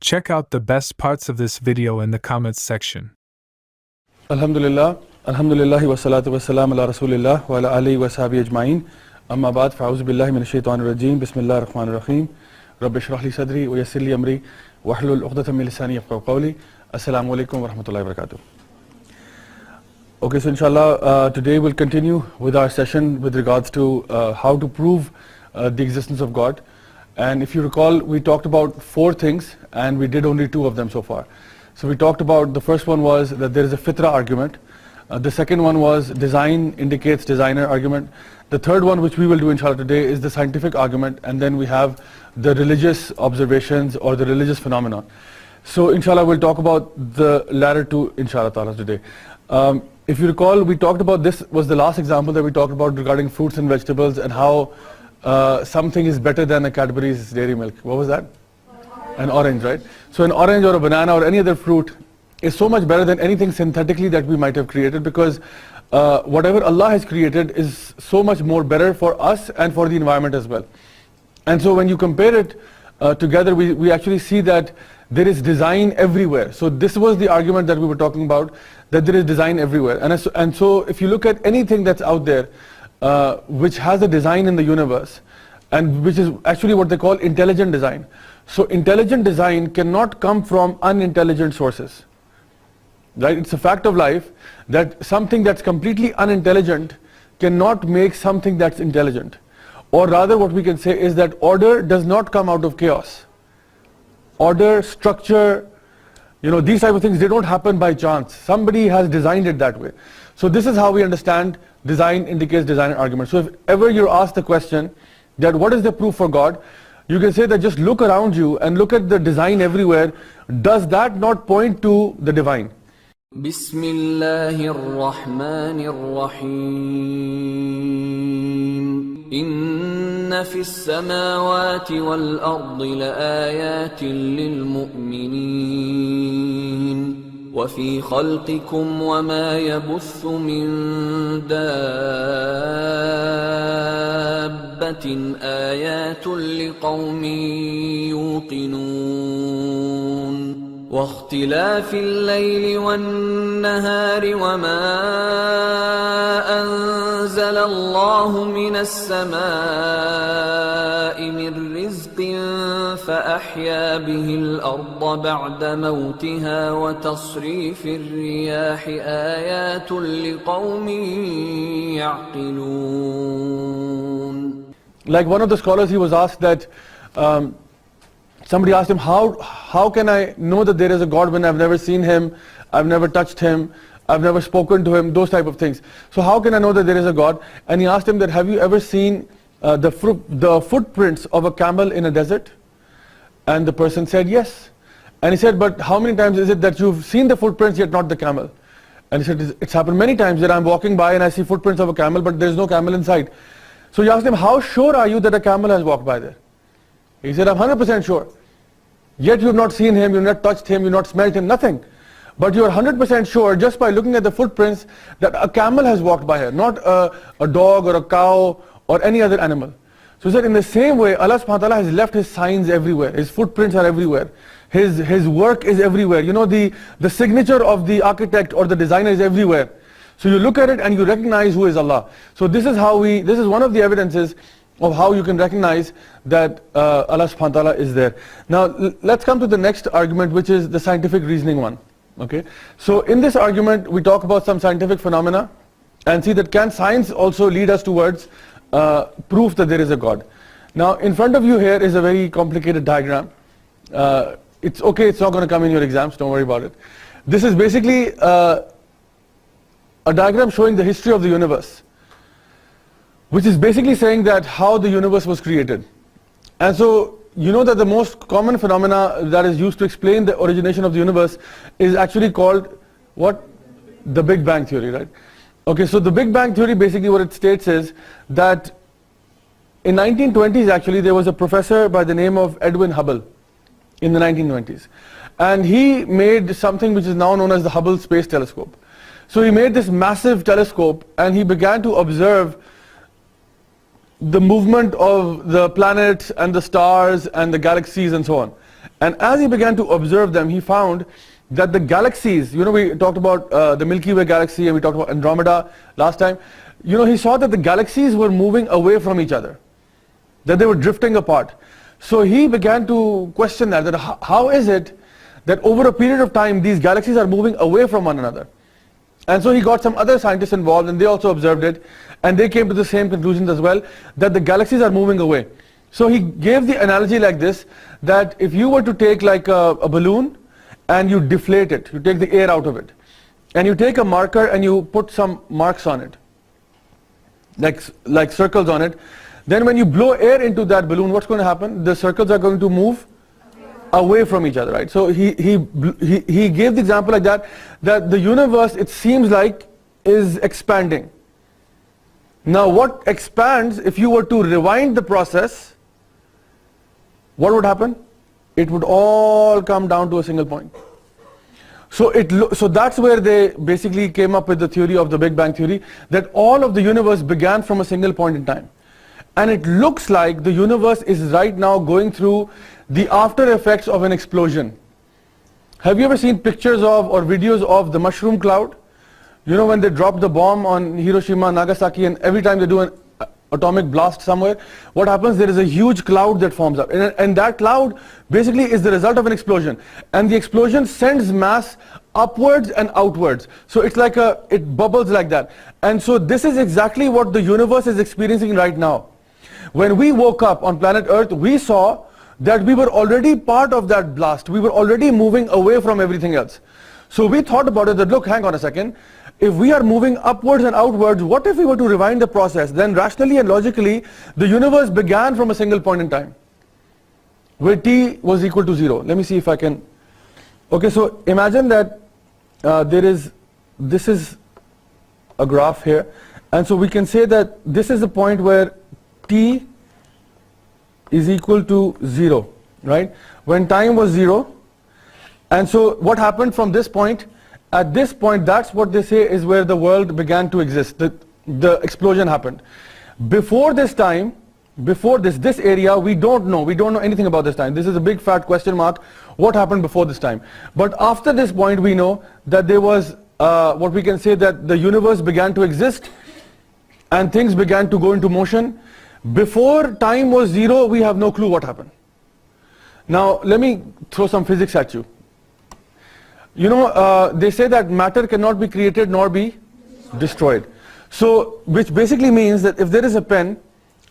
Check out the best parts of this video in the comments section. Alhamdulillah wa salatu wa salam ala rasulillah wa ala alihi wa sahbihi ajma'in. Amma ba'd, fa'auzu billahi minash shaitanir rajim. Bismillahir rahmanir rahim. Rabbi shrah li sadri wa yassir li amri wahlul 'uqdatam min lisani yafqahu qawli. Assalamu alaikum wa rahmatullahi wa barakatuh. Okay, so inshallah today we'll continue with our session with regards to how to prove the existence of God. And if you recall, we talked about 4 things and we did only 2 of them so far. So we talked about, the first one was that there is a fitra argument. The second one was design indicates designer argument. The third one, which we will do inshallah today, is the scientific argument. And then we have the religious observations or the religious phenomenon. So inshallah we'll talk about the latter 2 inshallah ta'ala today. If you recall, we talked about, this was the last example that we talked about regarding fruits and vegetables and how something is better than a Cadbury's dairy milk. What was that? An orange, right? So an orange or a banana or any other fruit is so much better than anything synthetically that we might have created, because whatever Allah has created is so much more better for us and for the environment as well. And so when you compare it together, we actually see that there is design everywhere. So this was the argument that we were talking about, that there is design everywhere. And so if you look at anything that's out there which has a design in the universe, and which is actually what they call intelligent design. So intelligent design cannot come from unintelligent sources, right? It's a fact of life that something that's completely unintelligent cannot make something that's intelligent. Or rather, what we can say is that order does not come out of chaos. Order, structure, these type of things, they don't happen by chance. Somebody has designed it that way. So this is how we understand design indicates designer argument. So if ever you're asked the question that what is the proof for God, you can say that just look around you and look at the design everywhere. Does that not point to the divine? Bismillahir Rahmanir Rahim. Inna fis samawati wal ardi la ayatin lil mu'minin. وفي خلقكم وما يبث من دابة آيات لقوم يوقنون واختلاف الليل والنهار وما أنزل الله من السماء من رزق فأحيا به الأرض بعد موتها وتصريف الرياح آيات لقوم يعقلون. Like one of the scholars, he was asked that somebody asked him, how can I know that there is a God when I've never seen him, I've never touched him, I've never spoken to him, those type of things. So how can I know that there is a God? And he asked him that, have you ever seen the footprints of a camel in a desert? And the person said yes. And he said, but how many times is it that you've seen the footprints yet not the camel? And he said, it's happened many times that I'm walking by and I see footprints of a camel, but there's no camel inside. So he asked him, how sure are you that a camel has walked by there? He said, I'm 100% sure. Yet you've not seen him, you've not touched him, you've not smelled him, nothing. But you're 100% sure just by looking at the footprints that a camel has walked by here, not a dog or a cow or any other animal. So he said, in the same way, Allah subhanahu wa ta'ala has left His signs everywhere. His footprints are everywhere. His work is everywhere. The signature of the architect or the designer is everywhere. So you look at it and you recognize who is Allah. So this is one of the evidences of how you can recognize that Allah subhanahu wa ta'ala is there. Now let's come to the next argument, which is the scientific reasoning one. Okay. So in this argument we talk about some scientific phenomena and see that can science also lead us towards proof that there is a God. Now in front of you here is a very complicated diagram. It's okay, it's not going to come in your exams, don't worry about it. This is basically a diagram showing the history of the universe, which is basically saying that how the universe was created. And so you know that the most common phenomena that is used to explain the origination of the universe is actually called what? The Big Bang Theory, right? Okay, so the Big Bang Theory, basically what it states is that in 1920s actually there was a professor by the name of Edwin Hubble in the 1920s. And he made something which is now known as the Hubble Space Telescope. So he made this massive telescope and he began to observe the movement of the planets and the stars and the galaxies and so on. And as he began to observe them, he found that the galaxies, we talked about the Milky Way galaxy and we talked about Andromeda last time. He saw that the galaxies were moving away from each other, that they were drifting apart. So he began to question that how is it that over a period of time these galaxies are moving away from one another? And so he got some other scientists involved and they also observed it, and they came to the same conclusions as well, that the galaxies are moving away. So he gave the analogy like this, that if you were to take like a balloon and you deflate it, you take the air out of it, and you take a marker and you put some marks on it, like circles on it, then when you blow air into that balloon, what's going to happen? The circles are going to move away from each other, right? So he gave the example like that the universe, it seems like, is expanding. Now what expands, if you were to rewind the process, what would happen? It would all come down to a single point. So that's where they basically came up with the theory of the Big Bang theory, that all of the universe began from a single point in time. And it looks like the universe is right now going through the after effects of an explosion. Have you ever seen pictures of or videos of the mushroom cloud? When they drop the bomb on Hiroshima, Nagasaki, and every time they do an atomic blast somewhere, what happens? There is a huge cloud that forms up, and that cloud basically is the result of an explosion, and the explosion sends mass upwards and outwards. So it's like it bubbles like that. And so this is exactly what the universe is experiencing right now. When we woke up on planet Earth, we saw that we were already part of that blast. We were already moving away from everything else. So we thought about it that, look, hang on a second, if we are moving upwards and outwards, what if we were to rewind the process? Then rationally and logically, the universe began from a single point in time, where t was equal to 0. Let me see if I can. Okay, so imagine that this is a graph here, and so we can say that this is the point where t is equal to 0, right? When time was 0. And so what happened from this point? At this point, that's what they say is where the world began to exist. The explosion happened. Before this time, before this area, we don't know anything about this time. This is a big fat question mark. What happened before this time? But after this point, we know that there was what we can say, that the universe began to exist and things began to go into motion. Before time was 0, we have no clue what happened. Now let me throw some physics at you. They say that matter cannot be created nor be destroyed. So which basically means that if there is a pen,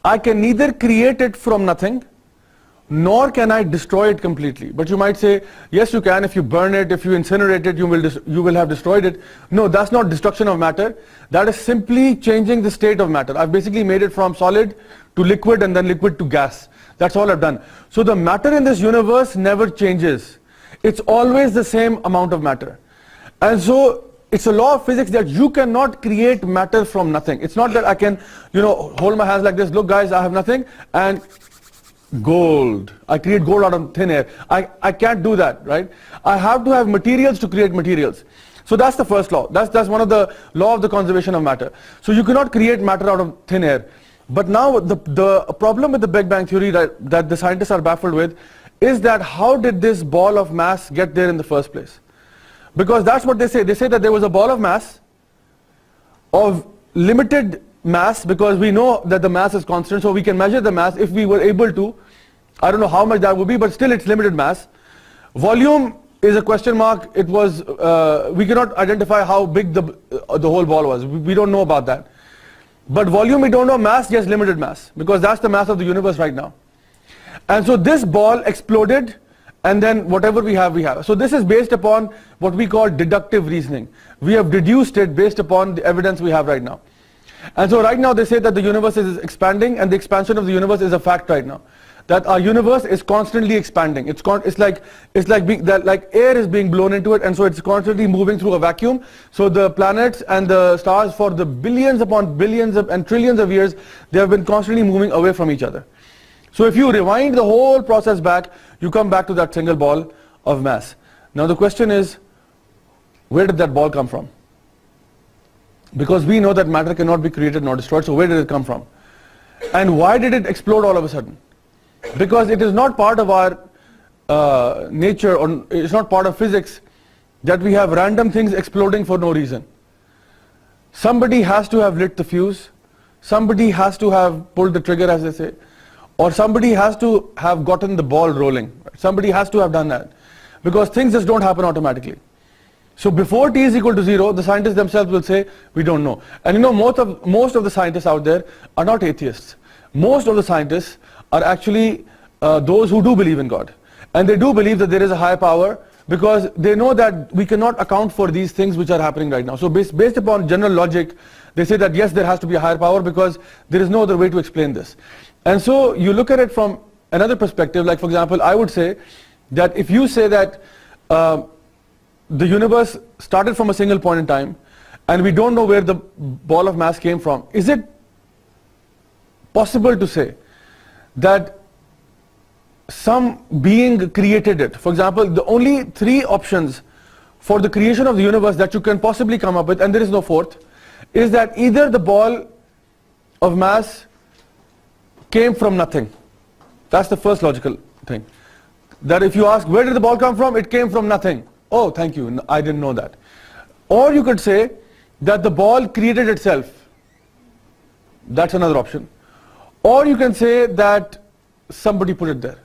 I can neither create it from nothing nor can I destroy it completely. But you might say, yes, you can. If you burn it, if you incinerate it, you will have destroyed it. No, that's not destruction of matter. That is simply changing the state of matter. I've basically made it from solid to liquid and then liquid to gas. That's all I've done. So the matter in this universe never changes. It's always the same amount of matter. And so it's a law of physics that you cannot create matter from nothing. It's not that I can, hold my hands like this, look guys, I have nothing, and gold. I create gold out of thin air. I can't do that, right? I have to have materials to create materials. So that's the first law. That's one of the law of the conservation of matter. So you cannot create matter out of thin air. But now the problem with the Big Bang theory that the scientists are baffled with is that how did this ball of mass get there in the first place? Because that's what they say. They say that there was a ball of mass of limited mass, because we know that the mass is constant, so we can measure the mass if we were able to. I don't know how much that would be, but still it's limited mass. Volume is a question mark. It was we cannot identify how big the whole ball was. We don't know about that. But volume we don't know. Mass, yes, limited mass, because that's the mass of the universe right now. And so this ball exploded, and then whatever we have, we have. So this is based upon what we call deductive reasoning. We have deduced it based upon the evidence we have right now. And so right now they say that the universe is expanding, and the expansion of the universe is a fact right now. That our universe is constantly expanding. It's like air is being blown into it, and so it's constantly moving through a vacuum. So the planets and the stars, for the billions upon billions and trillions of years, they have been constantly moving away from each other. So if you rewind the whole process back, you come back to that single ball of mass. Now the question is, where did that ball come from? Because we know that matter cannot be created nor destroyed, so where did it come from? And why did it explode all of a sudden? Because it is not part of our nature, or it's not part of physics, that we have random things exploding for no reason. Somebody has to have lit the fuse, somebody has to have pulled the trigger, as they say, or somebody has to have gotten the ball rolling. Somebody has to have done that, because things just don't happen automatically. So before t is equal to 0, the scientists themselves will say, we don't know. And you know, most of the scientists out there are not atheists. Most of the scientists are actually those who do believe in God. And they do believe that there is a higher power, because they know that we cannot account for these things which are happening right now. So based upon general logic, they say that yes, there has to be a higher power, because there is no other way to explain this. And so you look at it from another perspective, like for example, I would say that if you say that the universe started from a single point in time, and we don't know where the ball of mass came from, is it possible to say that some being created it? For example, the only 3 options for the creation of the universe that you can possibly come up with, and there is no fourth, is that either the ball of mass came from nothing. That's the first logical thing. That if you ask, where did the ball come from? It came from nothing. Oh, thank you, I didn't know that. Or you could say that the ball created itself. That's another option. Or you can say that somebody put it there.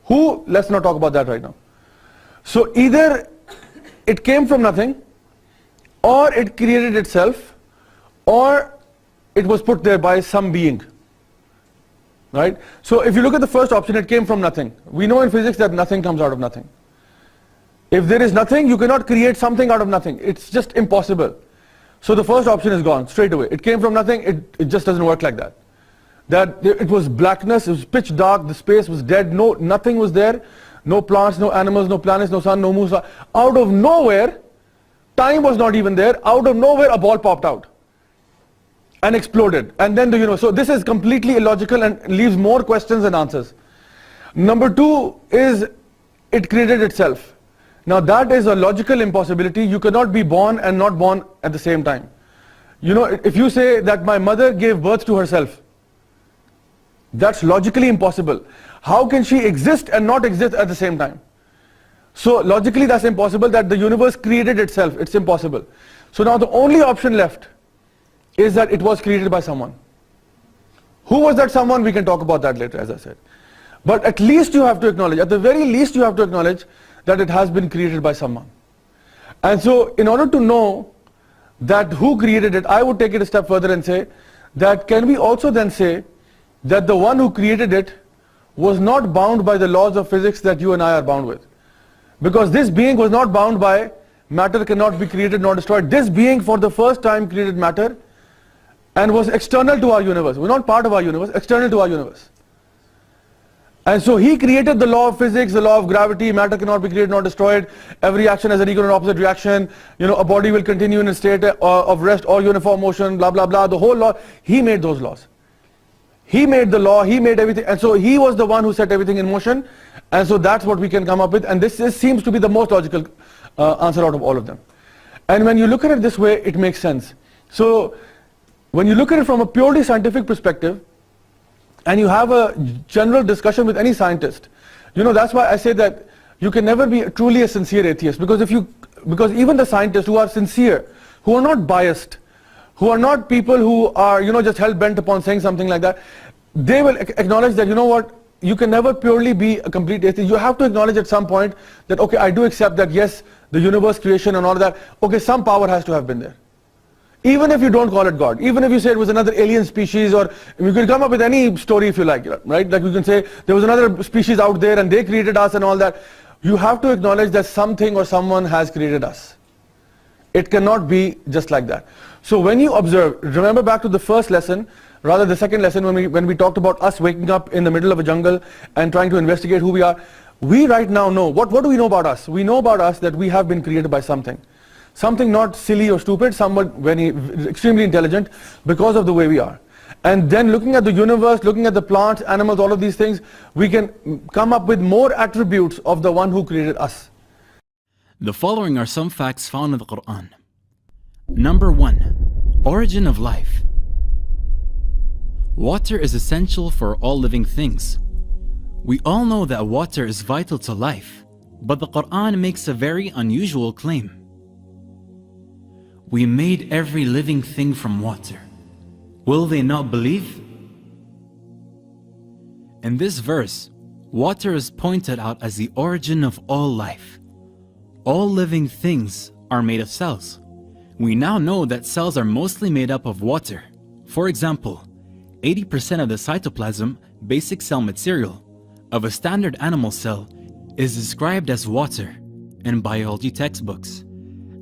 Who? Let's not talk about that right now. So either it came from nothing, or it created itself, or it was put there by some being. Right? So if you look at the first option, it came from nothing. We know in physics that nothing comes out of nothing. If there is nothing, you cannot create something out of nothing. It's just impossible. So the first option is gone straight away. It came from nothing, it just doesn't work like that. That it was blackness, it was pitch dark, the space was dead, nothing was there, no plants, no animals, no planets, no sun, no moon. Out of nowhere, time was not even there, out of nowhere a ball popped out and exploded, and then the universe. So this is completely illogical and leaves more questions than answers. Number 2 is it created itself. Now that is a logical impossibility. You cannot be born and not born at the same time. You know, if you say that my mother gave birth to herself, that's logically impossible. How can she exist and not exist at the same time? So logically that's impossible, that the universe created itself. It's impossible. So now the only option left is that it was created by someone. Who was that someone? We can talk about that later, as I said. But at least you have to acknowledge, at the very least you have to acknowledge that it has been created by someone. And so in order to know that who created it, I would take it a step further and say that can we also then say that the one who created it was not bound by the laws of physics that you and I are bound with. Because this being was not bound by matter cannot be created nor destroyed. This being for the first time created matter and was external to our universe. We're not part of our universe, external to our universe. And so he created the law of physics, the law of gravity, matter cannot be created nor destroyed, every action has an equal and opposite reaction, you know, a body will continue in a state of rest or uniform motion, blah blah blah, the whole law. He made those laws. He made the law, he made everything, and so he was the one who set everything in motion, and so that's what we can come up with, and this seems to be the most logical answer out of all of them. And when you look at it this way, it makes sense. So when you look at it from a purely scientific perspective, and you have a general discussion with any scientist, you know, that's why I say that you can never be truly a sincere atheist, because even the scientists who are sincere, who are not biased, who are not people who are, you know, just hell-bent upon saying something like that, they will acknowledge that, you know what, you can never purely be a complete atheist. You have to acknowledge at some point that, okay, I do accept that, yes, the universe creation and all of that, okay, some power has to have been there. Even if you don't call it God, even if you say it was another alien species, or you can come up with any story if you like, right? Like you can say there was another species out there and they created us and all that. You have to acknowledge that something or someone has created us. It cannot be just like that. So when you observe, remember back to the first lesson, rather the second lesson when we talked about us waking up in the middle of a jungle and trying to investigate who we are. We right now know, what do we know about us? We know about us that we have been created by something. Something not silly or stupid, someone very extremely intelligent because of the way we are. And then looking at the universe, looking at the plants, animals, all of these things, we can come up with more attributes of the one who created us. The following are some facts found in the Quran. Number 1. Origin of life. Water is essential for all living things. We all know that water is vital to life, but the Quran makes a very unusual claim. We made every living thing from water. Will they not believe? In this verse, water is pointed out as the origin of all life. All living things are made of cells. We now know that cells are mostly made up of water. For example, 80% of the cytoplasm, basic cell material, of a standard animal cell is described as water in biology textbooks.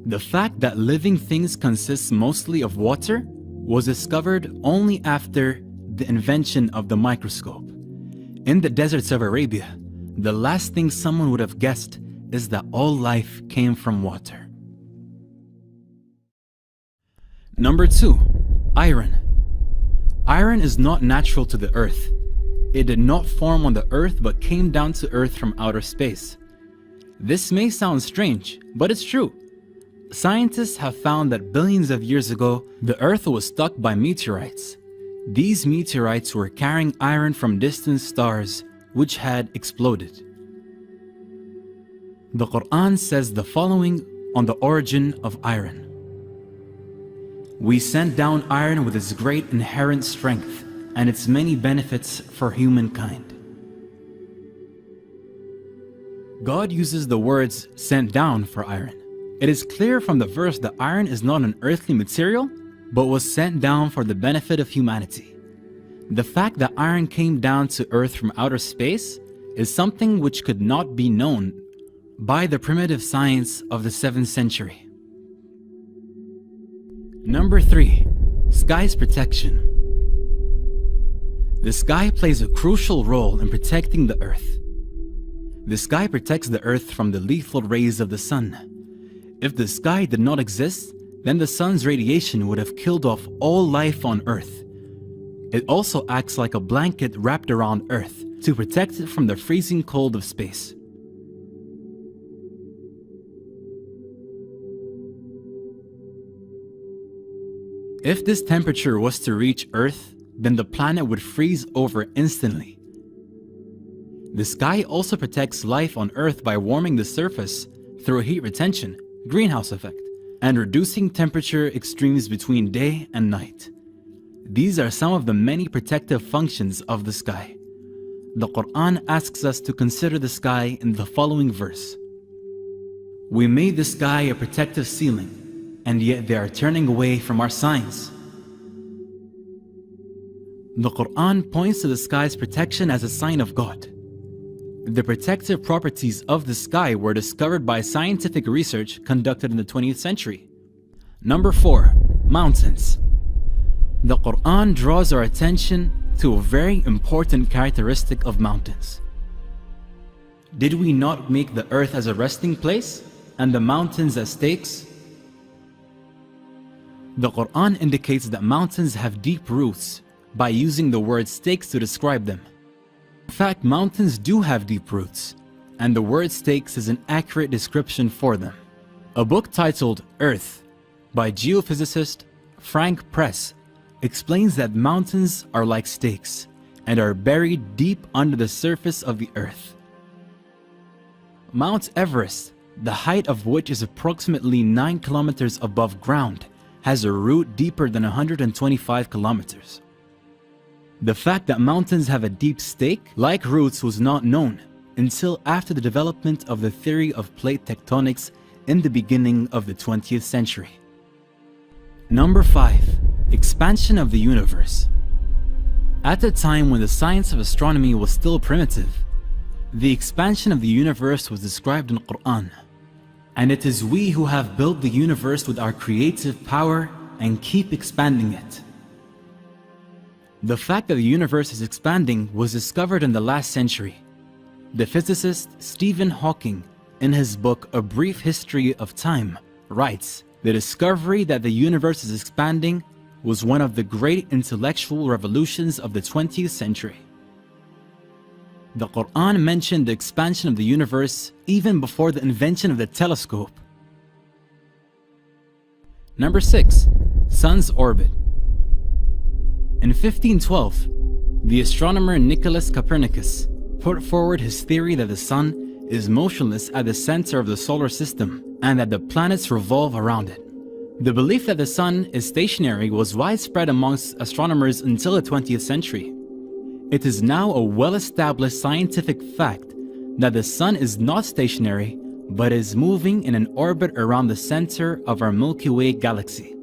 The fact that living things consist mostly of water was discovered only after the invention of the microscope. In the deserts of Arabia, the last thing someone would have guessed is that all life came from water. Number 2. Iron. Iron is not natural to the earth. It did not form on the earth but came down to earth from outer space. This may sound strange, but it's true. Scientists have found that billions of years ago, the earth was struck by meteorites. These meteorites were carrying iron from distant stars, which had exploded. The Quran says the following on the origin of iron. We sent down iron with its great inherent strength and its many benefits for humankind. God uses the words sent down for iron. It is clear from the verse that iron is not an earthly material, but was sent down for the benefit of humanity. The fact that iron came down to earth from outer space is something which could not be known by the primitive science of the 7th century. Number 3. Sky's protection. The sky plays a crucial role in protecting the earth. The sky protects the earth from the lethal rays of the sun. If the sky did not exist, then the sun's radiation would have killed off all life on earth. It also acts like a blanket wrapped around earth to protect it from the freezing cold of space. If this temperature was to reach Earth, then the planet would freeze over instantly. The sky also protects life on Earth by warming the surface through heat retention, greenhouse effect, and reducing temperature extremes between day and night. These are some of the many protective functions of the sky. The Quran asks us to consider the sky in the following verse. We made the sky a protective ceiling, and yet they are turning away from our signs. The Quran points to the sky's protection as a sign of God. The protective properties of the sky were discovered by scientific research conducted in the 20th century. Number 4. Mountains. The Quran draws our attention to a very important characteristic of mountains. Did we not make the earth as a resting place and the mountains as stakes? The Quran indicates that mountains have deep roots by using the word stakes to describe them. In fact, mountains do have deep roots, and the word stakes is an accurate description for them. A book titled Earth by geophysicist Frank Press explains that mountains are like stakes and are buried deep under the surface of the earth. Mount Everest, the height of which is approximately 9 kilometers above ground, has a root deeper than 125 kilometers. The fact that mountains have a deep stake-like roots was not known until after the development of the theory of plate tectonics in the beginning of the 20th century. Number 5. Expansion of the universe. At a time when the science of astronomy was still primitive, the expansion of the universe was described in the Quran. And it is we who have built the universe with our creative power and keep expanding it. The fact that the universe is expanding was discovered in the last century. The physicist Stephen Hawking, in his book A Brief History of Time, writes, "The discovery that the universe is expanding was one of the great intellectual revolutions of the 20th century." The Quran mentioned the expansion of the universe even before the invention of the telescope. Number 6. Sun's orbit. In 1512, the astronomer Nicholas Copernicus put forward his theory that the sun is motionless at the center of the solar system and that the planets revolve around it. The belief that the sun is stationary was widespread amongst astronomers until the 20th century. It is now a well-established scientific fact that the sun is not stationary but is moving in an orbit around the center of our Milky Way galaxy.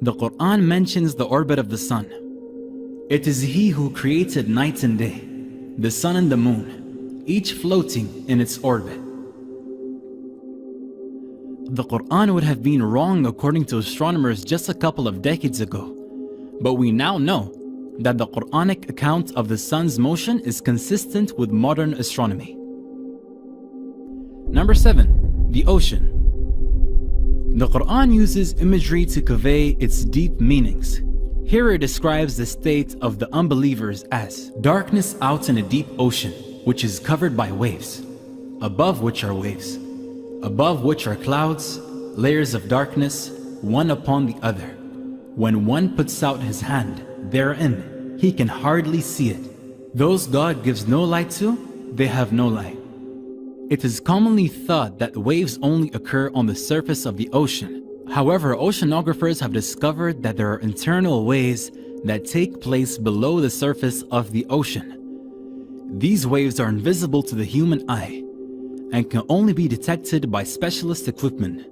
The Quran mentions the orbit of the sun. It is He who created night and day, the sun and the moon, each floating in its orbit. The Quran would have been wrong according to astronomers just a couple of decades ago, but we now know that the Quranic account of the sun's motion is consistent with modern astronomy. Number 7. The ocean. The Quran uses imagery to convey its deep meanings. Here it describes the state of the unbelievers as darkness out in a deep ocean, which is covered by waves, above which are waves, above which are clouds, layers of darkness, one upon the other. When one puts out his hand therein, he can hardly see it. Those God gives no light to, they have no light. It is commonly thought that waves only occur on the surface of the ocean. However, oceanographers have discovered that there are internal waves that take place below the surface of the ocean. These waves are invisible to the human eye and can only be detected by specialist equipment.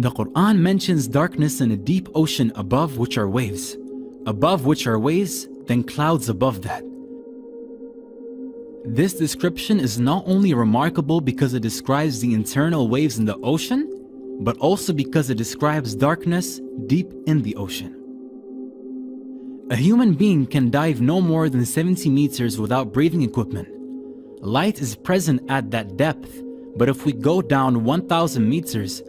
The Quran mentions darkness in a deep ocean above which are waves, then clouds above that. This description is not only remarkable because it describes the internal waves in the ocean, but also because it describes darkness deep in the ocean. A human being can dive no more than 70 meters without breathing equipment. Light is present at that depth, but if we go down 1,000 meters,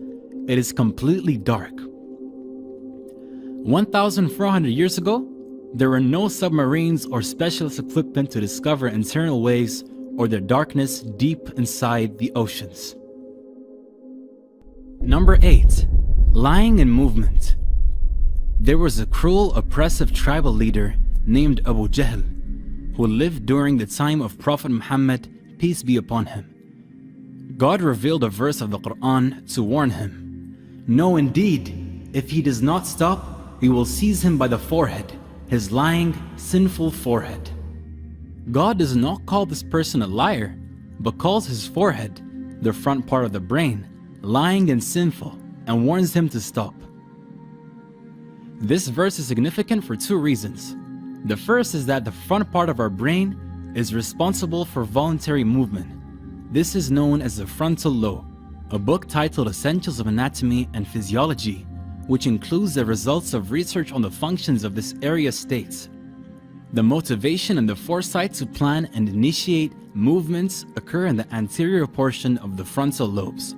it is completely dark. 1,400 years ago, there were no submarines or specialist equipment to discover internal waves or the darkness deep inside the oceans. Number 8. Lying and movement. There was a cruel, oppressive tribal leader named Abu Jahl, who lived during the time of Prophet Muhammad, peace be upon him. God revealed a verse of the Quran to warn him. No, indeed, if he does not stop, we will seize him by the forehead, his lying, sinful forehead. God does not call this person a liar, but calls his forehead, the front part of the brain, lying and sinful, and warns him to stop. This verse is significant for two reasons. The first is that the front part of our brain is responsible for voluntary movement. This is known as the frontal lobe. A book titled Essentials of Anatomy and Physiology, which includes the results of research on the functions of this area, states, the motivation and the foresight to plan and initiate movements occur in the anterior portion of the frontal lobes,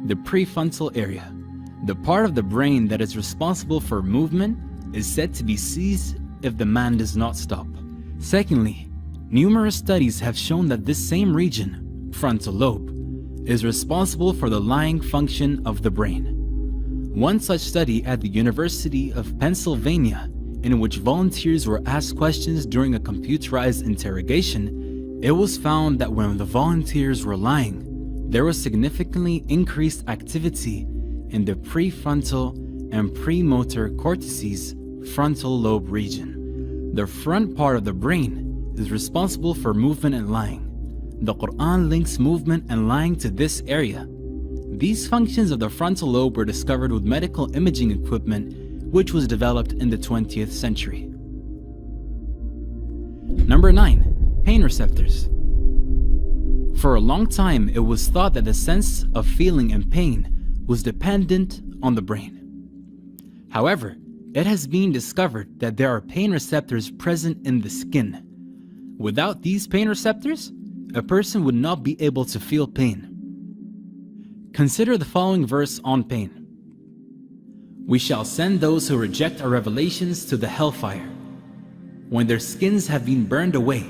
the prefrontal area. The part of the brain that is responsible for movement is said to be seized if the man does not stop. Secondly, numerous studies have shown that this same region, frontal lobe, is responsible for the lying function of the brain. One such study at the University of Pennsylvania, in which volunteers were asked questions during a computerized interrogation, it was found that when the volunteers were lying, there was significantly increased activity in the prefrontal and premotor cortices frontal lobe region. The front part of the brain is responsible for movement and lying. The Quran links movement and lying to this area. These functions of the frontal lobe were discovered with medical imaging equipment, which was developed in the 20th century. Number 9. Pain receptors. For a long time, it was thought that the sense of feeling and pain was dependent on the brain. However, it has been discovered that there are pain receptors present in the skin. Without these pain receptors, a person would not be able to feel pain. Consider the following verse on pain. We shall send those who reject our revelations to the hellfire. When their skins have been burned away,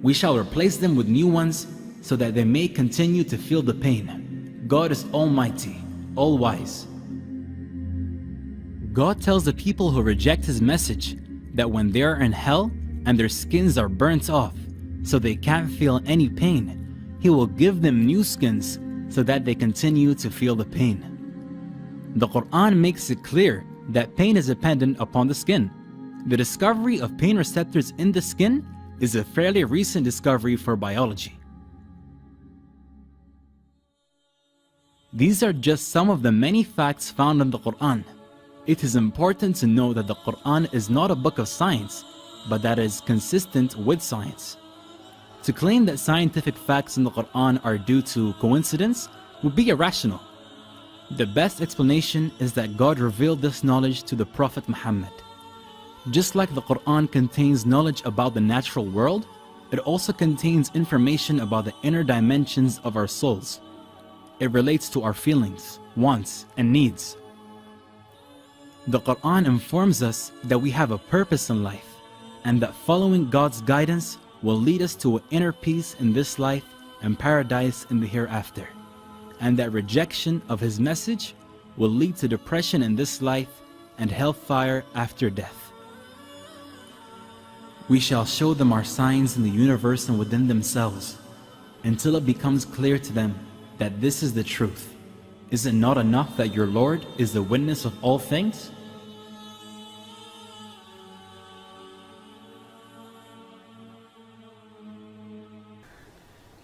we shall replace them with new ones so that they may continue to feel the pain. God is almighty, all-wise. God tells the people who reject His message that when they are in hell and their skins are burnt off, so they can't feel any pain, He will give them new skins so that they continue to feel the pain. The Quran makes it clear that pain is dependent upon the skin. The discovery of pain receptors in the skin is a fairly recent discovery for biology. These are just some of the many facts found in the Quran. It is important to know that the Quran is not a book of science, but that it is consistent with science. To claim that scientific facts in the Quran are due to coincidence would be irrational. The best explanation is that God revealed this knowledge to the Prophet Muhammad. Just like the Quran contains knowledge about the natural world, it also contains information about the inner dimensions of our souls. It relates to our feelings, wants, and needs. The Quran informs us that we have a purpose in life, and that following God's guidance will lead us to an inner peace in this life and paradise in the hereafter, and that rejection of His message will lead to depression in this life and hellfire after death. We shall show them our signs in the universe and within themselves, until it becomes clear to them that this is the truth. Is it not enough that your Lord is the witness of all things?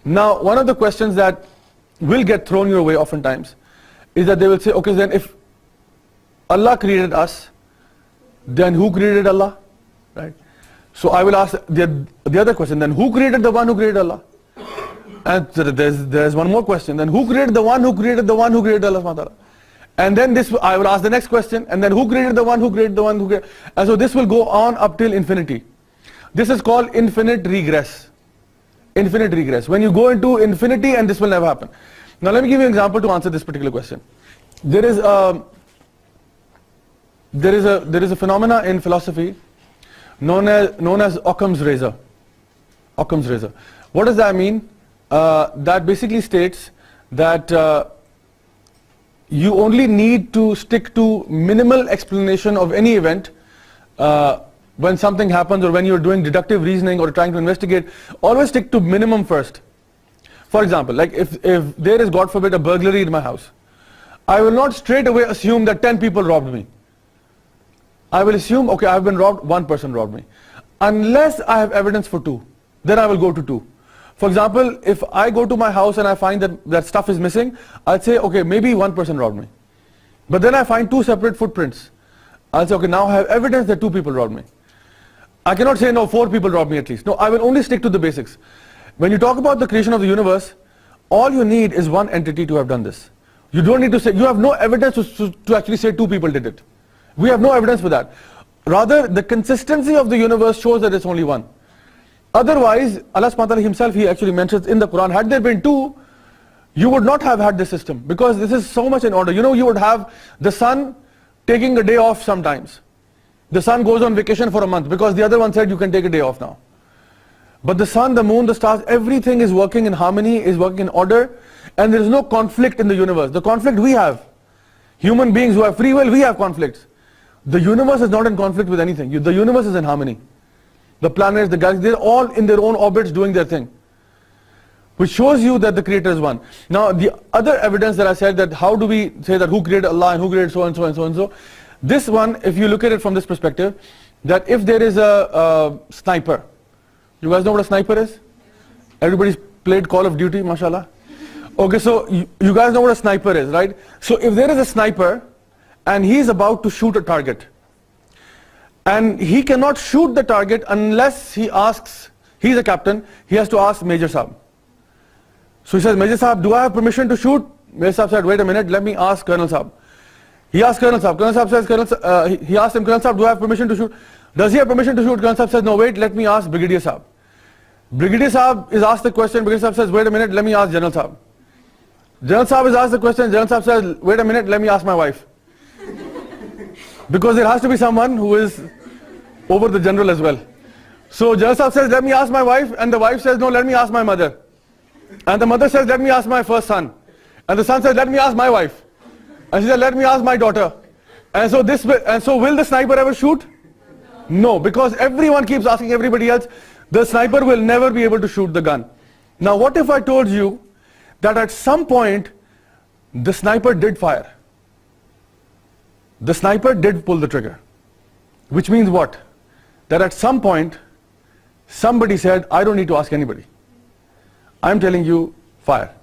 Now, one of the questions that will get thrown your way oftentimes is that they will say, okay, then if Allah created us, then who created Allah? Right? So I will ask the other question, then who created the one who created Allah? And there's one more question, then who created the one who created the one who created Allah subhanahu wa ta'ala? And then I will ask the next question, and then who created the one who created the one who created? And so this will go on up till infinity. This is called infinite regress. Infinite regress. When you go into infinity, and this will never happen. Now let me give you an example to answer this particular question. There is a phenomena in philosophy known as Occam's razor. Occam's razor. What does that mean? That basically states that you only need to stick to minimal explanation of any event when something happens, or when you're doing deductive reasoning or trying to investigate. Always stick to minimum first. For example, like if there is, God forbid, a burglary in my house, I will not straight away assume that 10 people robbed me. I will assume, okay, I've been robbed, one person robbed me. Unless I have evidence for 2, then I will go to 2. For example, if I go to my house and I find that stuff is missing, I'll say, okay, maybe one person robbed me. But then I find 2 separate footprints. I'll say, okay, now I have evidence that 2 people robbed me. I cannot say, no, 4 people robbed me at least. No, I will only stick to the basics. When you talk about the creation of the universe, all you need is one entity to have done this. You don't need to say, you have no evidence to actually say 2 people did it. We have no evidence for that. Rather, the consistency of the universe shows that it's only one. Otherwise, Allah subhanahu wa ta'ala Himself, He actually mentions in the Quran, had there been 2, you would not have had this system, because this is so much in order. You know, you would have the sun taking a day off sometimes. The sun goes on vacation for a month because the other one said you can take a day off now. But the sun, the moon, the stars, everything is working in harmony, is working in order, and there is no conflict in the universe. The conflict we have, human beings who have free will, we have conflicts. The universe is not in conflict with anything. The universe is in harmony. The planets, the galaxies, they're all in their own orbits doing their thing, which shows you that the Creator is one. Now, the other evidence that I said, that how do we say that who created Allah and who created so and so and so and so. This one, if you look at it from this perspective, that if there is a sniper, you guys know what a sniper is? Everybody's played Call of Duty, mashallah. Okay, so you guys know what a sniper is, right? So if there is a sniper and he's about to shoot a target, and he cannot shoot the target unless he asks, he's a captain, he has to ask Major Saab. So he says, Major Saab, do I have permission to shoot? Major Saab said, wait a minute, let me ask Colonel Saab. He asked Colonel Saab. Colonel Saab says, he asked him, Colonel Saab, do I have permission to shoot? Does he have permission to shoot? Colonel Saab says, no, wait, let me ask Brigadier Saab. Brigadier Saab is asked the question, Brigadier Saab says, wait a minute, let me ask General Saab. General Saab is asked the question, General Saab says, wait a minute, let me ask my wife. Because there has to be someone who is over the general as well. So General Saab says, let me ask my wife, and the wife says, no, let me ask my mother. And the mother says, let me ask my first son. And the son says, let me ask my wife. And she said, let me ask my daughter. And so will the sniper ever shoot? No, because everyone keeps asking everybody else. the sniper will never be able to shoot the gun. Now what if I told you that at some point the sniper did fire? The sniper did pull the trigger. Which means what? That at some point somebody said, I don't need to ask anybody. I'm telling you, fire.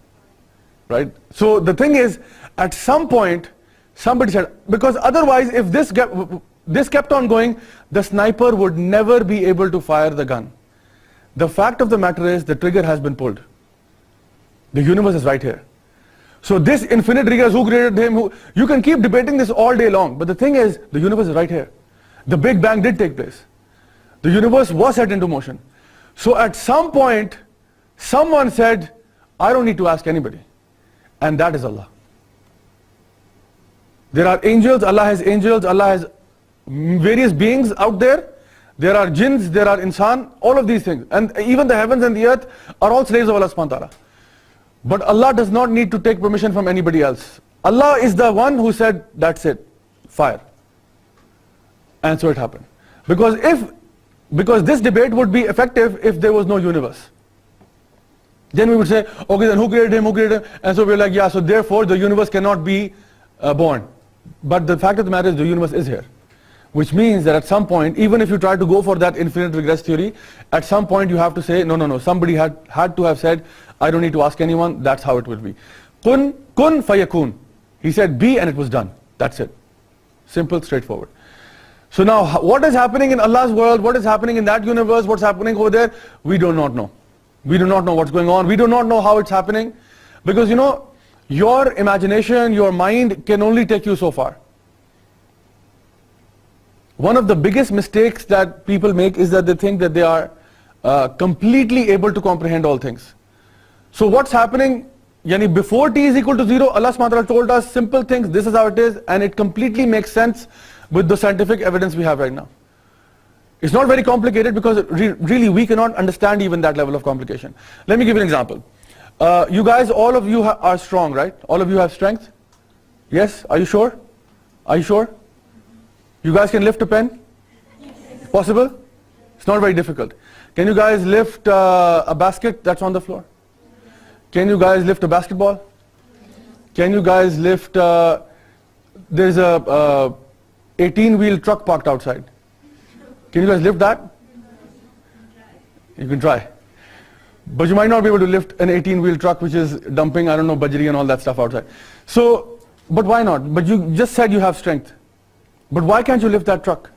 Right? So the thing is, at some point somebody said, because otherwise if this kept on going, the sniper would never be able to fire the gun. The fact of the matter is the trigger has been pulled. The universe is right here. So this infinite regress, who created him, you can keep debating this all day long, but the thing is, the universe is right here. The Big Bang did take place. The universe was set into motion. So at some point, someone said, I don't need to ask anybody. And that is Allah. There are angels, Allah has various beings out there. There are jinns, there are insan, all of these things. And even the heavens and the earth are all slaves of Allah subhanahu wa ta'ala. But Allah does not need to take permission from anybody else. Allah is the one who said, that's it, fire. And so it happened. Because this debate would be effective if there was no universe. Then we would say, okay, then who created him, And so we're like, yeah, so therefore the universe cannot be born. But the fact of the matter is the universe is here. Which means that at some point, even if you try to go for that infinite regress theory, at some point you have to say, no, somebody had to have said, I don't need to ask anyone, that's how it will be. Kun fayakun. He said be and it was done. That's it. Simple, straightforward. So now what is happening in Allah's world, what is happening in that universe, what's happening over there, we do not know. We do not know what's going on, we do not know how it's happening. Because your imagination, your mind can only take you so far. One of the biggest mistakes that people make is that they think that they are completely able to comprehend all things. So what's happening, yani before t is equal to 0, Allah subhanahu wa ta'ala told us simple things, this is how it is, and it completely makes sense with the scientific evidence we have right now. It's not very complicated because really we cannot understand even that level of complication. Let me give you an example. You guys, all of you are strong, right? All of you have strength? Yes? Are you sure? Are you sure? You guys can lift a pen? Possible? It's not very difficult. Can you guys lift a basket that's on the floor? Can you guys lift a basketball? Can you guys lift, there's a 18-wheel truck parked outside. Can you guys lift that? You can try. But you might not be able to lift an 18-wheel truck which is dumping, I don't know, bajri and all that stuff outside. So, but why not? But you just said you have strength. But why can't you lift that truck?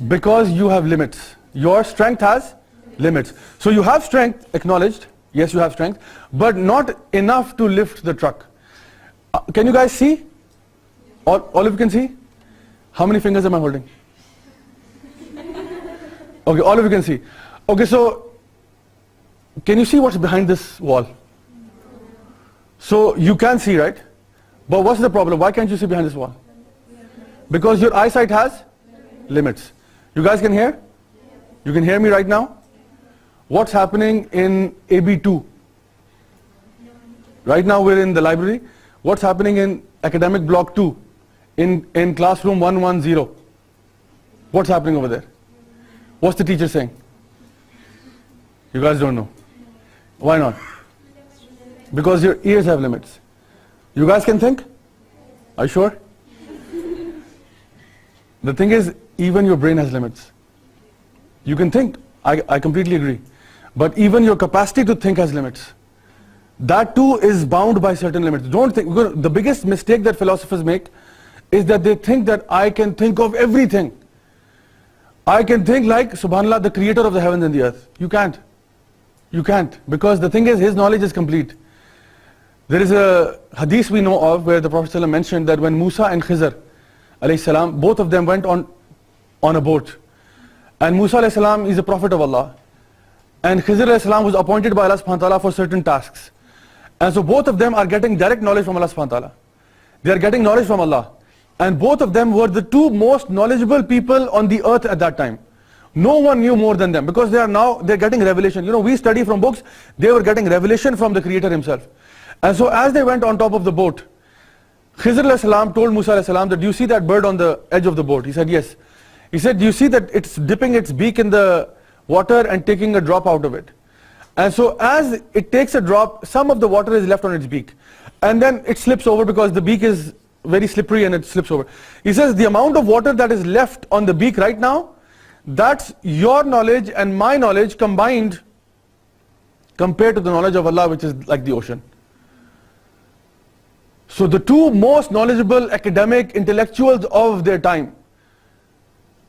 Because you have limits. Your strength has limits. So you have strength, acknowledged. Yes, you have strength. But not enough to lift the truck. Can you guys see? All of you can see? How many fingers am I holding? Okay, all of you can see. Okay, so can you see what's behind this wall? So you can see, right? But what's the problem? Why can't you see behind this wall? Because your eyesight has limits. You guys can hear? You can hear me right now? What's happening in AB2? Right now we're in the library. What's happening in academic block 2? In classroom 110? What's happening over there? What's the teacher saying? You guys don't know. Why not? Because your ears have limits. You guys can think? Are you sure? The thing is, even your brain has limits. You can think, I completely agree. But even your capacity to think has limits. That too is bound by certain limits. Don't think, the biggest mistake that philosophers make is that they think that I can think of everything. I can think like, subhanAllah, the creator of the heavens and the earth. You can't. You can't. Because the thing is, his knowledge is complete. There is a hadith we know of where the Prophet ﷺ mentioned that when Musa and Khizr, alayhi salam, both of them went on a boat. And Musa alayhi salam is a prophet of Allah. And Khizr alayhi salam was appointed by Allah subhanahu wa ta'ala for certain tasks. And so both of them are getting direct knowledge from Allah subhanahu wa ta'ala. They are getting knowledge from Allah. And both of them were the two most knowledgeable people on the earth at that time. No one knew more than them because they're getting revelation. We study from books, they were getting revelation from the Creator himself. And so as they went on top of the boat, Khizr alayhi salam told Musa alayhi salam that, do you see that bird on the edge of the boat? He said, yes. He said, do you see that it's dipping its beak in the water and taking a drop out of it. And so as it takes a drop, some of the water is left on its beak. And then it slips over because the beak is very slippery and it slips over. He says the amount of water that is left on the beak right now, that's your knowledge and my knowledge combined compared to the knowledge of Allah, which is like the ocean. So the two most knowledgeable academic intellectuals of their time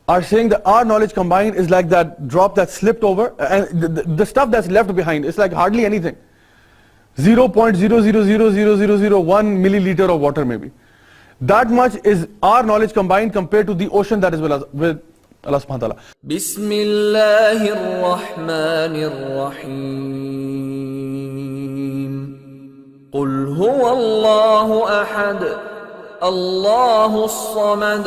are saying that our knowledge combined is like that drop that slipped over, and the stuff that's left behind, it's like hardly anything. 0.000001 milliliter of water maybe. That much is our knowledge combined compared to the ocean that is with Allah subhanahu wa ta'ala. Bismillahir Rahmanir Rahim. Qul huwa Allahu ahad, Allahus samad,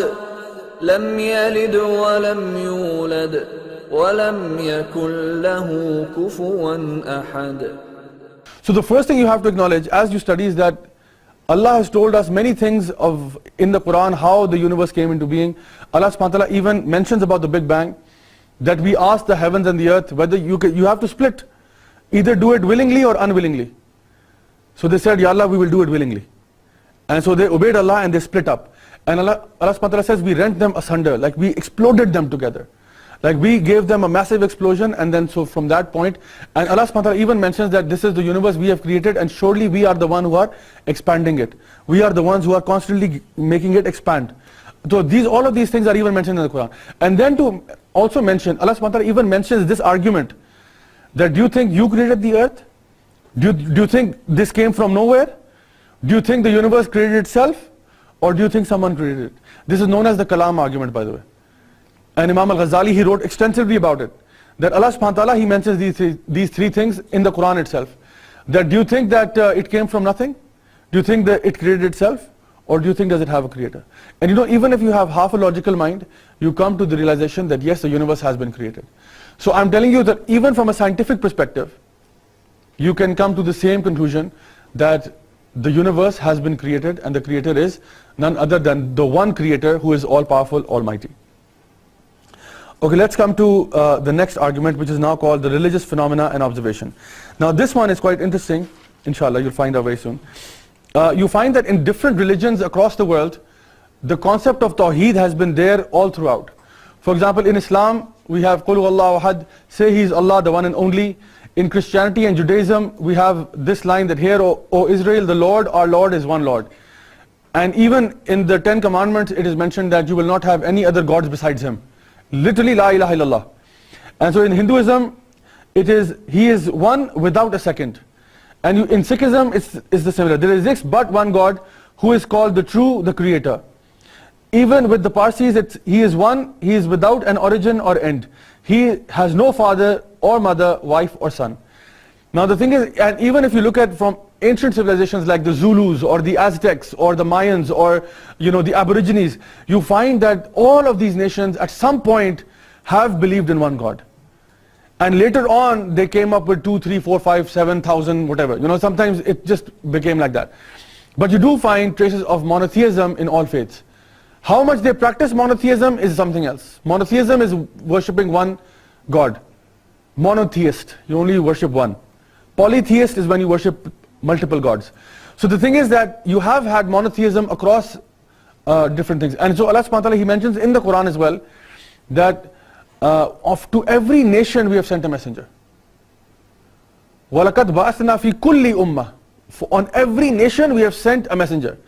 lam yalid wa lam yulad, wa lam yakul lahu kufuwan ahad. So the first thing you have to acknowledge as you study is that Allah has told us many things in the Quran, how the universe came into being. Allah subhanahu wa ta'ala even mentions about the Big Bang, that we asked the heavens and the earth whether you have to split, either do it willingly or unwillingly. So they said, Ya Allah, we will do it willingly. And so they obeyed Allah and they split up. And Allah subhanahu wa ta'ala says, we rent them asunder, like we exploded them together. Like we gave them a massive explosion, and then so from that point, and Allah subhanahu wa ta'ala even mentions that this is the universe we have created, and surely we are the one who are expanding it. We are the ones who are constantly making it expand. So all of these things are even mentioned in the Quran. And then to also mention, Allah subhanahu wa ta'ala even mentions this argument, that do you think you created the earth? Do you think this came from nowhere? Do you think the universe created itself? Or do you think someone created it? This is known as the Kalam argument, by the way. And Imam al-Ghazali, he wrote extensively about it. That Allah subhanahu wa ta'ala, he mentions these three things in the Quran itself. That do you think that it came from nothing? Do you think that it created itself? Or do you think does it have a creator? And you know, even if you have half a logical mind, you come to the realization that yes, the universe has been created. So I'm telling you that even from a scientific perspective, you can come to the same conclusion that the universe has been created, and the creator is none other than the one creator who is all-powerful, almighty. Okay, let's come to the next argument, which is now called the religious phenomena and observation. Now this one is quite interesting. Inshallah, you'll find out very soon. You find that in different religions across the world, the concept of Tawheed has been there all throughout. For example, in Islam, we have Qul Huwallahu Ahad, say He is Allah, the one and only. In Christianity and Judaism, we have this line that here, O Israel, the Lord, our Lord is one Lord. And even in the 10 Commandments, it is mentioned that you will not have any other gods besides Him. Literally, La ilaha illallah. And so in Hinduism, it is He is one without a second. And in Sikhism, it's the similar. There exists but one God who is called the true, the creator. Even with the Parsis, He is one, He is without an origin or end. He has no father or mother, wife or son. Now the thing is, and even if you look at from ancient civilizations like the Zulus or the Aztecs or the Mayans or the Aborigines, you find that all of these nations at some point have believed in one God. And later on they came up with 2, 3, 4, 5, 7,000, whatever. Sometimes it just became like that. But you do find traces of monotheism in all faiths. How much they practice monotheism is something else. Monotheism is worshipping one God. Monotheist, you only worship one. Polytheist is when you worship multiple gods. So the thing is that you have had monotheism across different things. And so Allah subhanahu wa ta'ala, He mentions in the Quran as well that to every nation we have sent a messenger. وَلَقَدْ بَعَثْنَا فِي كُلِّ أُمَّةٍ. On every nation we have sent a messenger.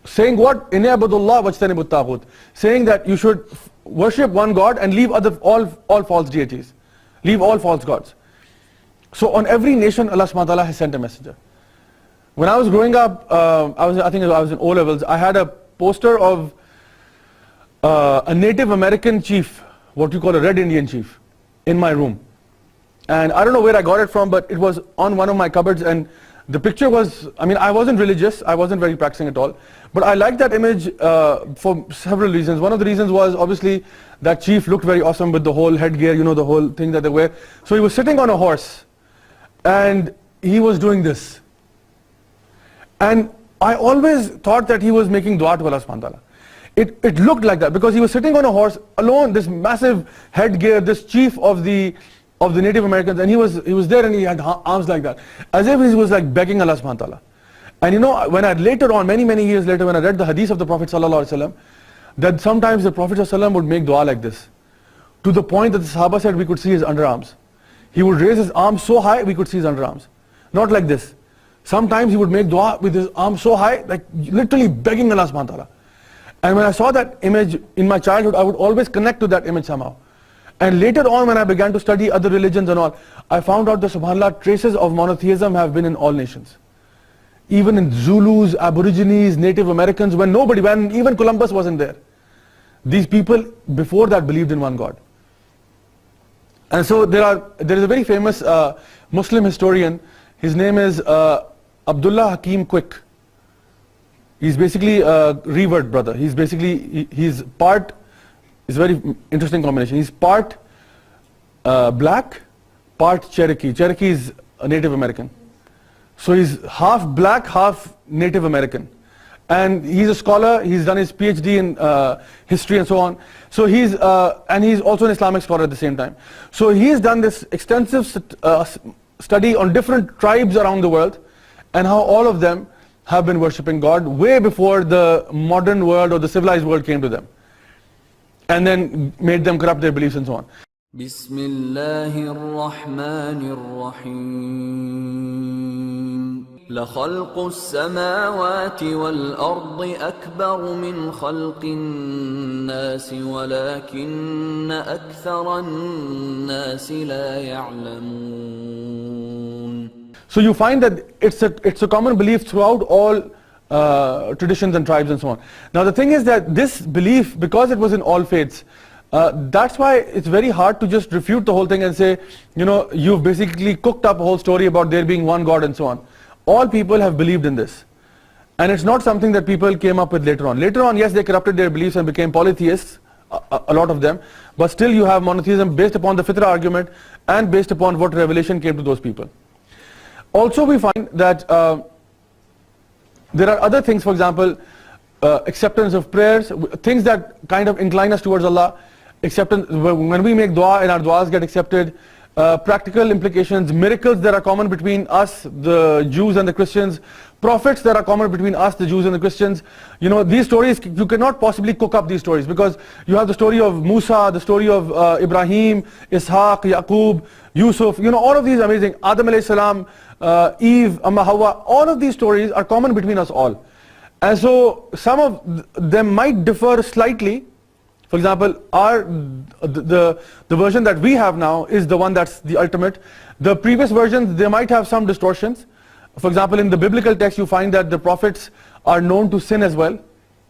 Saying what? إِنْ يَعْبُدُوا اللَّهَ وَاجْتَنِبُوا الطَّاغُوتَ. Saying that you should worship one God and leave all false deities. Leave all false gods. So on every nation Allah subhanahu wa ta'ala has sent a messenger. When I was growing up, I think I was in O-levels, I had a poster of a Native American chief, what you call a Red Indian chief, in my room. And I don't know where I got it from, but it was on one of my cupboards, and the picture was, I wasn't religious, I wasn't very practicing at all, but I liked that image for several reasons. One of the reasons was obviously that chief looked very awesome with the whole headgear, the whole thing that they wear. So he was sitting on a horse and he was doing this. And I always thought that he was making dua to Allah subhanahu wa ta'ala. It looked like that because he was sitting on a horse alone, this massive headgear, this chief of the Native Americans, and he was there and he had arms like that, as if he was like begging Allah subhanahu wa ta'ala. And you know, when I later on, many years later, when I read the hadith of the Prophet sallallahu alaihi wasallam, that sometimes the Prophet sallallahu alaihi wasallam would make dua like this, to the point that the Sahaba said we could see his underarms. He would raise his arms so high we could see his underarms. Not like this. Sometimes he would make dua with his arms so high, like literally begging Allah subhanahu wa ta'ala. And when I saw that image in my childhood, I would always connect to that image somehow. And later on, when I began to study other religions and all, I found out that subhanAllah, traces of monotheism have been in all nations. Even in Zulus, Aborigines, Native Americans, when even Columbus wasn't there. These people before that believed in one God. And so there is a very famous Muslim historian. His name is Abdullah Hakim Quick. He's basically a revert brother. He's part, it's a very interesting combination. He's part black, part Cherokee. Cherokee is a Native American. So he's half black, half Native American. And he's a scholar, he's done his PhD in history and so on. So he's also an Islamic scholar at the same time. So he's done this extensive study on different tribes around the world and how all of them have been worshipping God way before the modern world or the civilized world came to them. And then made them corrupt their beliefs and so on. بسم الله الرحمن الرحيم لخلق السماوات والأرض أكبر من خلق الناس ولكن أكثر الناس لا يعلمون. So you find that it's a common belief throughout all traditions and tribes and so on. Now the thing is that this belief, because it was in all faiths, that's why it's very hard to just refute the whole thing and say, you know, you've basically cooked up a whole story about there being one God and so on. All people have believed in this. And it's not something that people came up with later on. Later on, yes, they corrupted their beliefs and became polytheists, a lot of them. But still you have monotheism based upon the fitrah argument and based upon what revelation came to those people. Also we find that there are other things, for example, acceptance of prayers, things that kind of incline us towards Allah, acceptance, when we make dua and our duas get accepted, practical implications, miracles that are common between us, the Jews and the Christians, prophets that are common between us, the Jews and the Christians. You know, these stories, you cannot possibly cook up these stories because you have the story of Musa, the story of Ibrahim, Ishaq, Yaqub, Yusuf, you know, all of these amazing, Adam alayhi salam, Eve, Amma Hawa, all of these stories are common between us all. And so some of them might differ slightly. For example, the version that we have now is the one that's the ultimate. The previous versions, they might have some distortions. For example, in the biblical text you find that the prophets are known to sin as well.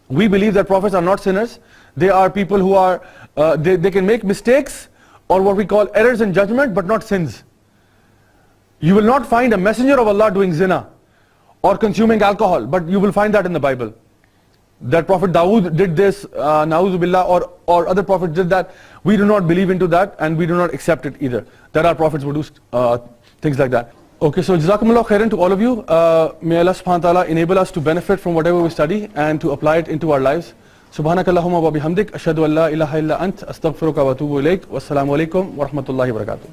We believe that prophets are not sinners. They are people who are, they can make mistakes or what we call errors in judgment, but not sins. You will not find a messenger of Allah doing zina or consuming alcohol, but you will find that in the Bible. That Prophet Dawood did this, Na'udhu Billah, or other prophets did that. We do not believe into that and we do not accept it either. That our prophets would do things like that. Okay, so Jazakumullah khairan to all of you. May Allah subhanahu wa ta'ala enable us to benefit from whatever we study and to apply it into our lives. Subhanakallahumma wa bihamdik, ashhadu an la ilaha illa ant, astaghfiruka wa atubu ilayk. Wassalamu alaikum wa rahmatullahi wa barakatuh.